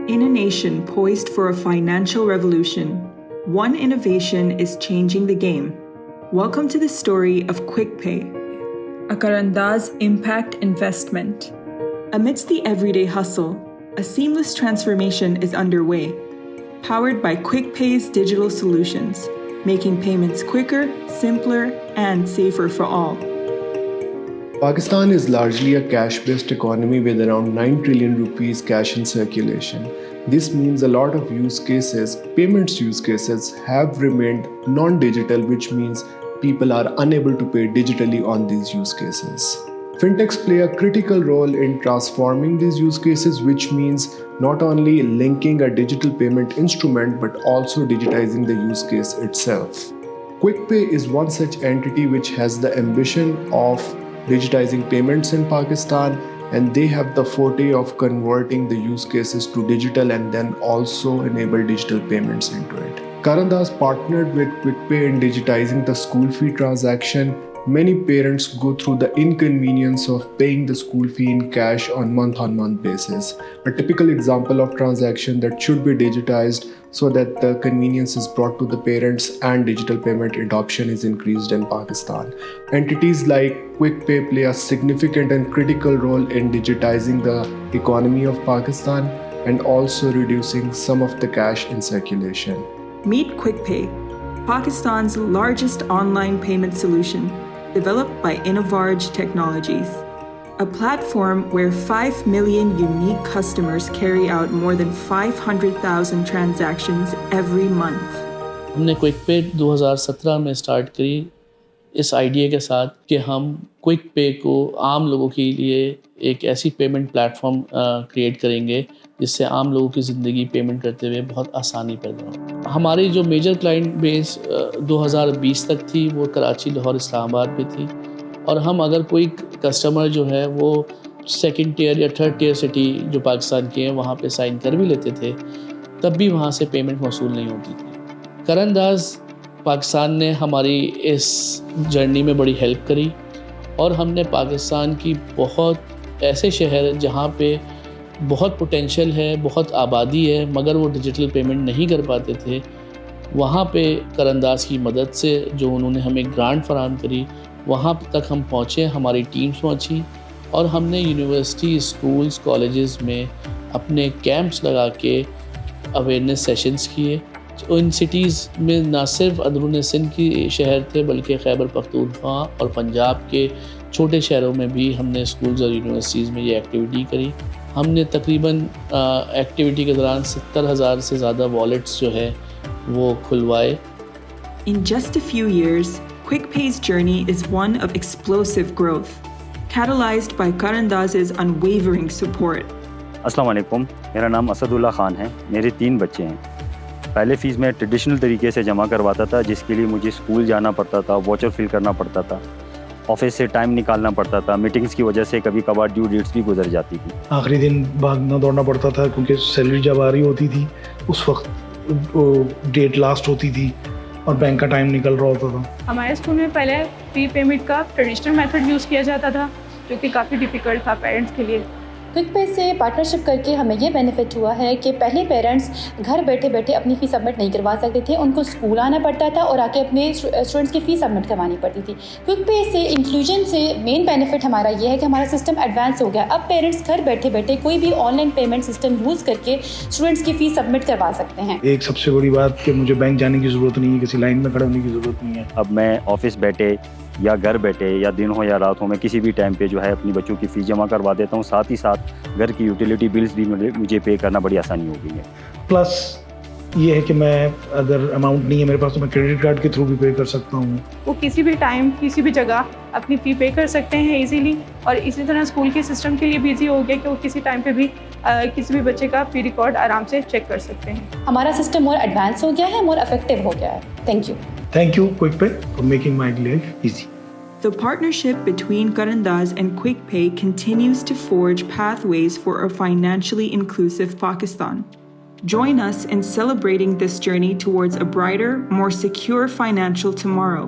In a nation poised for a financial revolution, one innovation is changing the game. Welcome to the story of QuickPay, a Karandaz impact investment. Amidst the everyday hustle, a seamless transformation is underway, powered by QuickPay's digital solutions, making payments quicker, simpler, and safer for all. Pakistan is largely a cash-based economy with around 9 trillion rupees cash in circulation. This means a lot of payments use cases have remained non-digital, which means people are unable to pay digitally on these use cases. Fintechs play a critical role in transforming these use cases, which means not only linking a digital payment instrument but also digitizing the use case itself. QuickPay is one such entity which has the ambition of digitizing payments in Pakistan, and they have the forte of converting the use cases to digital and then also enable digital payments into it. Karandaz partnered with QuickPay in digitizing the school fee transaction. Many parents go through the inconvenience of paying the school fee in cash on month-on-month basis. A typical example of transaction that should be digitized so that the convenience is brought to the parents and digital payment adoption is increased in Pakistan. Entities like QuickPay play a significant and critical role in digitizing the economy of Pakistan and also reducing some of the cash in circulation. Meet QuickPay, Pakistan's largest online payment solution, developed by Innovarge Technologies, a platform where 5 million unique customers carry out more than 500,000 transactions every month. ہم نے quick پے 2017 میں start کری اس idea کے ساتھ کہ ہم quick پے کو عام لوگوں کے لیے ایک ایسی پیمنٹ پلیٹ فارم کریٹ کریں گے جس سے عام لوگوں کی زندگی پیمنٹ کرتے ہوئے بہت آسانی پیدا ہو. ہماری جو میجر کلائنٹ بیس 2020 تک تھی وہ کراچی، لاہور، اسلام آباد میں تھی، اور ہم اگر کوئی کسٹمر جو ہے وہ سیکنڈ ٹیئر یا تھرڈ ٹیئر سٹی جو پاکستان کے ہیں وہاں پہ سائن کر بھی لیتے تھے تب بھی وہاں سے پیمنٹ موصول نہیں ہوتی تھی. کرانداز پاکستان نے ہماری اس جرنی میں بڑی ہیلپ کری، اور ہم نے پاکستان کی بہت ایسے شہر جہاں پہ بہت پوٹینشیل ہے، بہت آبادی ہے، مگر وہ ڈیجیٹل پیمنٹ نہیں کر پاتے تھے، وہاں پہ کرانداز کی مدد سے جو انہوں نے ہمیں گرانٹ فراہم کری وہاں تک ہم پہنچے، ہماری ٹیمز پہنچی، اور ہم نے یونیورسٹی، اسکولز، کالجز میں اپنے کیمپس لگا کے اویئرنیس سیشنز کیے. ان سٹیز میں نہ صرف اندرون سندھ کی شہر تھے بلکہ خیبر پختونخوا اور پنجاب کے چھوٹے شہروں میں بھی ہم نے اسکولز اور یونیورسٹیز میں یہ ایکٹیویٹی کری. ہم نے تقریباً ایکٹیویٹی کے دوران 70,000 سے زیادہ والیٹس جو ہے وہ کھلوائے. In just a few years, QuickPay's journey is one of explosive growth, catalyzed by Karandaz's unwavering support. السلام علیکم، میرا نام اسد اللہ خان ہے. میرے 3 بچے ہیں. پہلے فیس میں ٹریڈیشنل طریقے سے جمع کرواتا تھا جس کے لیے مجھے اسکول جانا پڑتا تھا، واچر فل کرنا پڑتا تھا، آفس سے ٹائم نکالنا پڑتا تھا، میٹنگز کی وجہ سے کبھی کبھار ڈیو ڈیٹس بھی گزر جاتی تھی. آخری دن بھاگنا دوڑنا پڑتا تھا کیونکہ سیلری جب آ رہی ہوتی تھی اس وقت ڈیٹ لاسٹ ہوتی تھی اور بینک کا ٹائم نکل رہا ہوتا تھا. ہمارے اسکول میں پہلے پری پیمنٹ کا ٹریڈیشنل میتھڈ یوز کیا جاتا تھا جو کہ کافی ڈیفیکلٹ تھا پیرنٹس کے لیے. کوئک پے سے پارٹنرشپ کر کے ہمیں یہ بینیفٹ ہوا ہے کہ پہلے پیرنٹس گھر بیٹھے بیٹھے اپنی فیس سبمٹ نہیں کروا سکتے تھے، ان کو اسکول آنا پڑتا تھا اور آ کے اپنے اسٹوڈنٹس کی فیس سبمٹ کروانی پڑتی تھی. کوئک پے سے انکلوژن سے مین بینیفٹ ہمارا یہ ہے کہ ہمارا سسٹم ایڈوانس ہو گیا. اب پیرنٹس گھر بیٹھے بیٹھے کوئی بھی on line payment system use کر کے اسٹوڈنٹس کی فیس سبمٹ کروا سکتے ہیں. ایک سب سے بڑی بات کہ مجھے بینک جانے کی ضرورت نہیں ہے، کسی لائن میں کھڑے ہونے کی ضرورت نہیں ہے. اب میں آفس بیٹھے یا گھر بیٹھے یا دن ہو یا رات ہو میں کسی بھی ٹائم پہ جو ہے اپنی بچوں کی فیس جمع کروا دیتا ہوں. ساتھ ہی ساتھ گھر کی یوٹیلیٹی بلز بھی مجھے پے کرنا بڑی آسانی ہو گئی ہے. پلس یہ ہے کہ میں اگر اماؤنٹ نہیں ہے میرے پاس تو میں کریڈٹ کارڈ کے تھرو بھی پے کر سکتا ہوں. وہ کسی بھی ٹائم کسی بھی جگہ اپنی فی پے کر سکتے ہیں ایزیلی، اور اسی طرح اسکول کے سسٹم کے لیے بھی ایزی ہو گیا کہ وہ کسی ٹائم پہ بھی کسی بھی بچے کا فی ریکارڈ آرام سے چیک کر سکتے ہیں. ہمارا سسٹم مور ایڈوانس ہو گیا ہے، مور افیکٹو ہو گیا ہے. Thank you quick pay for making my life easy. The partnership between Karandaz and QuickPay continues to forge pathways for a financially inclusive Pakistan. Join us in celebrating this journey towards a brighter, more secure financial tomorrow.